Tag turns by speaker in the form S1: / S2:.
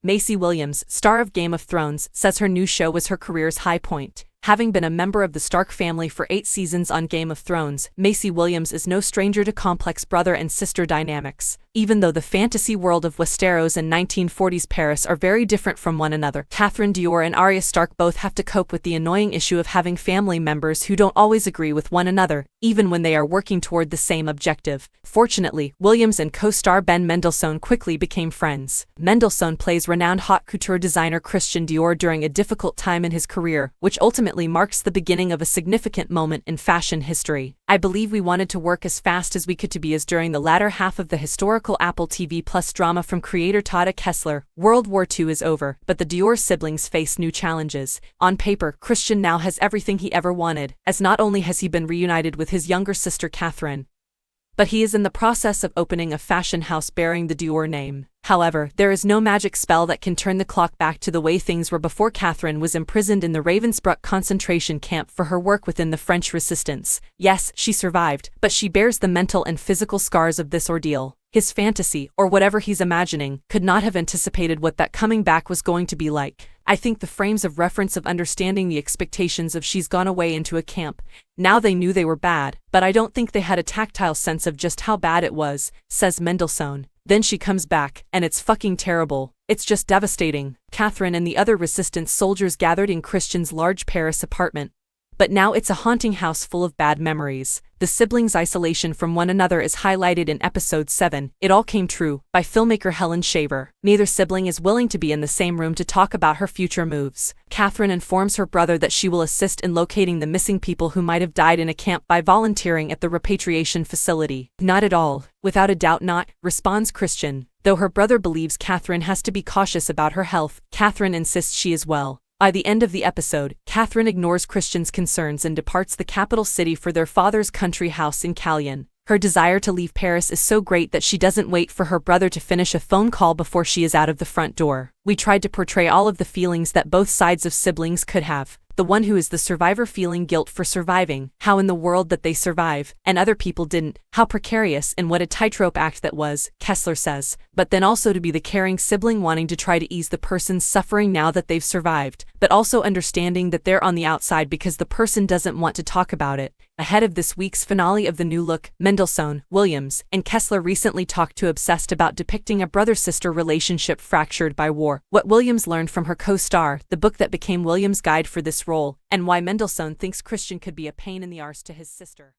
S1: Maisie Williams, star of Game of Thrones, says her new show was her career's high point. Having been a member of the Stark family for 8 seasons on Game of Thrones, Maisie Williams is no stranger to complex brother and sister dynamics. Even though the fantasy world of Westeros and 1940s Paris are very different from one another, Catherine Dior and Arya Stark both have to cope with the annoying issue of having family members who don't always agree with one another, even when they are working toward the same objective. Fortunately, Williams and co-star Ben Mendelsohn quickly became friends. Mendelsohn plays renowned haute couture designer Christian Dior during a difficult time in his career, which ultimately marks the beginning of a significant moment in fashion history. I believe we wanted to work as fast as we could to be as during the latter half of the historical Apple TV Plus drama from creator Todd Kessler. World War II is over, but the Dior siblings face new challenges. On paper, Christian now has everything he ever wanted, as not only has he been reunited with his younger sister Catherine, but he is in the process of opening a fashion house bearing the Dior name. However, there is no magic spell that can turn the clock back to the way things were before Catherine was imprisoned in the Ravensbrück concentration camp for her work within the French resistance. Yes, she survived, but she bears the mental and physical scars of this ordeal. His fantasy, or whatever he's imagining, could not have anticipated what that coming back was going to be like. I think the frames of reference of understanding the expectations of she's gone away into a camp. Now they knew they were bad, but I don't think they had a tactile sense of just how bad it was, says Mendelsohn. Then she comes back, and it's fucking terrible. It's just devastating. Catherine and the other resistance soldiers gathered in Christian's large Paris apartment. But now it's a haunting house full of bad memories. The siblings' isolation from one another is highlighted in episode 7, It All Came True, by filmmaker Helen Shaver. Neither sibling is willing to be in the same room to talk about her future moves. Catherine informs her brother that she will assist in locating the missing people who might have died in a camp by volunteering at the repatriation facility. Not at all. Without a doubt not, responds Christian. Though her brother believes Catherine has to be cautious about her health, Catherine insists she is well. By the end of the episode, Catherine ignores Christian's concerns and departs the capital city for their father's country house in Calais. Her desire to leave Paris is so great that she doesn't wait for her brother to finish a phone call before she is out of the front door. We tried to portray all of the feelings that both sides of siblings could have. The one who is the survivor feeling guilt for surviving, how in the world that they survive, and other people didn't, how precarious and what a tightrope act that was, Kessler says. But then also to be the caring sibling wanting to try to ease the person's suffering now that they've survived, but also understanding that they're on the outside because the person doesn't want to talk about it. Ahead of this week's finale of The New Look, Mendelsohn, Williams, and Kessler recently talked to Obsessed about depicting a brother-sister relationship fractured by war, what Williams learned from her co-star, the book that became Williams' guide for this role, and why Mendelsohn thinks Christian could be a pain in the arse to his sister.